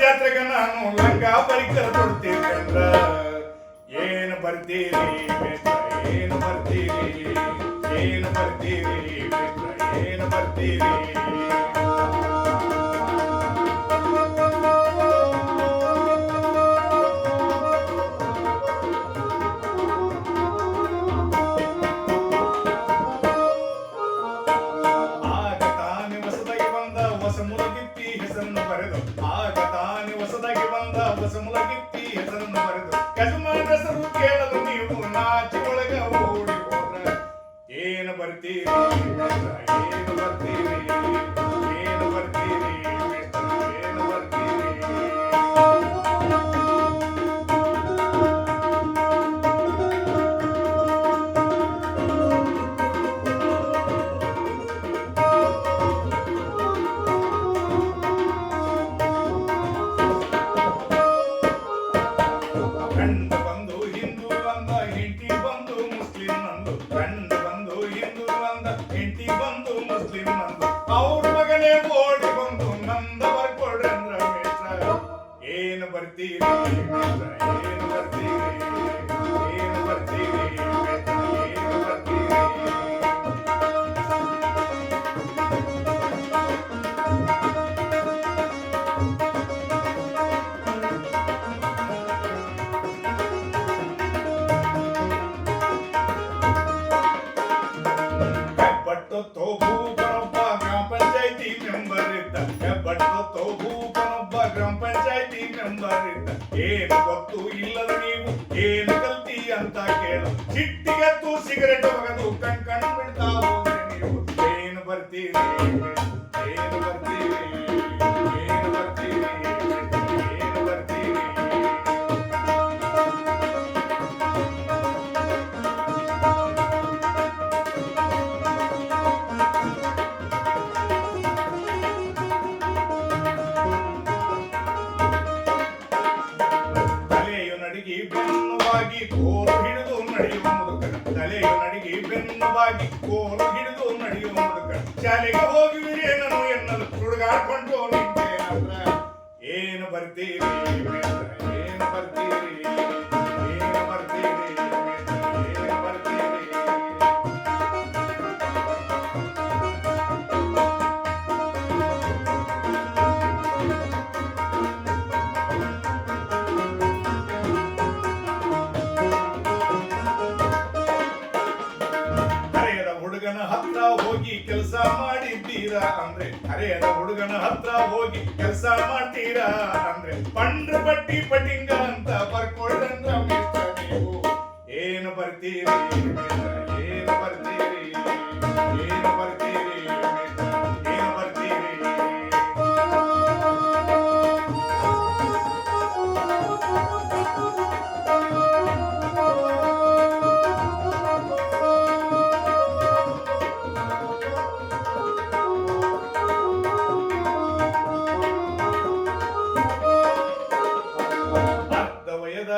ಜಾತ್ರೆಗೆ ನಾನು ಲಂಗ ಪರಿಕರ ಕೊಡ್ತೀರ್ಕಂದ್ರ ಏನು ಬರ್ತೀರಿ ಮಿತ್ರ ಏನು ಬರ್ತೀರಿ ಏನು ಬರ್ತೀರಿ ಮಿತ್ರ ಏನು ಬರ್ತೀರಿ ಹೊಸಮುಲಗಿತ್ತಿ ಹೆಸರನ್ನು ಬರೆದು ಆಗ ತಾನೇ ಹೊಸದಾಗಿ ಬಂದ ಹೊಸಮುಲಗಿತ್ತಿ ಹೆಸರನ್ನು ಬರೆದು ಯಜಮಾನ ಹೆಸರು ಕೇಳಲು ನೀವು ನಾಚಿ ಒಳಗ ಓಡಿ ಹೋದ್ರ ಏನು ಬರ್ತೀರಿ ಏನು ಬರ್ತೀರಿ ಏನು ಬರ್ತೀರಿ ಏನು ಬರ್ತೀರಿ ಗಂಡ ಬಂದು ಹಿಂದೂ ಅಂದ ಹೆಂಡತಿ ಬಂದು ಮುಸ್ಲಿಂ ಅಂದು ಗಂಡ ಬಂದು ಹಿಂದೂ ಅಂದ ಹೆಂಡತಿ ಬಂದು ಮುಸ್ಲಿಂ ಅಂದು ಅವ್ರ ಮಗನೇ ಓಡಿ ಬಂದು ನಂದ ಬರ್ಕೊಡ್ರಂದ್ರ ಮಿತ್ರ ಏನು ಬರ್ತೀರಿ ಮಿತ್ರ ಏನು ಬರ್ತೀರಿ ಏನು ಬರ್ತೀರಿ ಮಿತ್ರ ಏನು ಬರ್ತೀರಿ ಭೂಪನೊಬ್ಬ ಗ್ರಾಮ ಪಂಚಾಯತಿ ಮೆಂಬರ್ ಇದ್ದ ಹೆಬ್ಬಟ್ಟು ಭೂಪನೊಬ್ಬ ಗ್ರಾಮ ಪಂಚಾಯತಿ ಮೆಂಬರ್ ಇದ್ದ ಏನು ಗೊತ್ತು ಇಲ್ಲದ ನೀವು ಏನು ಕಲ್ತಿ ಅಂತ ಕೇಳು ಚಿಟ್ಟಿಗೆತ್ತು ಸಿಗರೆಟ್ ಒಗದು ಕಣ್ ಬಿಡ್ತಾ ಹೋದ್ರೆ ನೀವು ಏನು ಬರ್ತೀರಿ ಏನು ಬರ್ತೀರಿ ಏನು ಬರ್ತೀರಿ ಏನು ಬರ್ತೀರಿ ಬೆನ್ನುವಾಗಿ ಕೋಲು ಹಿಡಿದು ನಡೆಯುವ ಮುದುಕನ ತಲೆಯು ನಡಿಗೆ ಬೆನ್ನುವಾಗಿ ಕೋಲು ಹಿಡಿದು ನಡೆಯುವ ಮುದುಕನ ಶಾಲೆಗೆ ಹೋಗುವಿರೇನನು ಎನ್ನಲು ಹುಡುಗಾಡ್ಕೊಂಡು ನಿಂತೇನಂದ್ರ ಏನು ಬರ್ತೀರಿ ಏನು ಬರ್ತೀರಿ ಏನು ಬರ್ತೀರಿ ಏನು ಬರ್ತೀರಿ ಹುಡುಗನ ಹತ್ರ ಹೋಗಿ ಕೆಲಸ ಮಾಡಿದ್ದೀರಾ ಅಂದ್ರೆ ಹರೆಯದ ಹುಡುಗನ ಹತ್ರ ಹೋಗಿ ಕೆಲಸ ಮಾಡ್ತೀರಾ ಅಂದ್ರೆ ಪಂಡ್ರ ಪಟ್ಟಿ ಪಟಿಂಗ ಅಂತ ಬರ್ಕೊಳ್ರಂದ್ರ ಮಿತ್ರ ನೀವು ಏನು ಬರ್ತೀರಿ ಏನು ಬರ್ತೀರಿ ಏನು ಬರ್ತೀರಿ ಏನು ಬರ್ತೀರಿ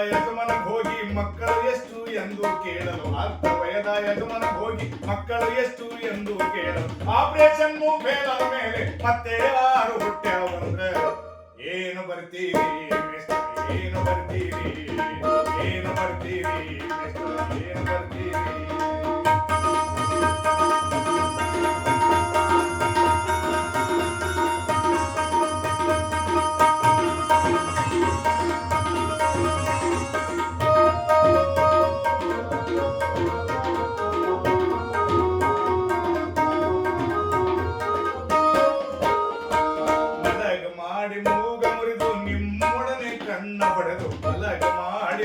ಯಜಮಾನಕ್ಕೆ ಹೋಗಿ ಮಕ್ಕಳು ಎಷ್ಟು ಎಂದು ಕೇಳಲು ಅರ್ಧ ವಯದ ಯಜಮಾನಕ್ಕೆ ಹೋಗಿ ಮಕ್ಕಳು ಎಷ್ಟು ಎಂದು ಕೇಳಲು ಆಪರೇಷನ್ ಫೇಲ್ ಆದ ಮೇಲೆ ಮತ್ತೆ ಯಾರು ಹುಟ್ಟ್ಯಾವಂದ್ರೆ ಏನು ಬರ್ತೀರಿ ಏನು ಬರ್ತೀರಿ ಏನು ಬರ್ತೀರಿ ಏನು ಬರ್ತೀರಿ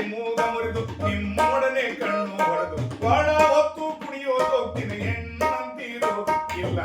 ಮೂಗ ಮುರಿದು ನಿಮ್ಮೊಡನೆ ಕಣ್ಣು ಹೊಡೆದು ಒಳ ಹೊತ್ತು ಕುಣಿಯೋದು ಹೋಗ್ತೀನಿ ಹೆಣ್ಣಂತೀರು ಇಲ್ಲ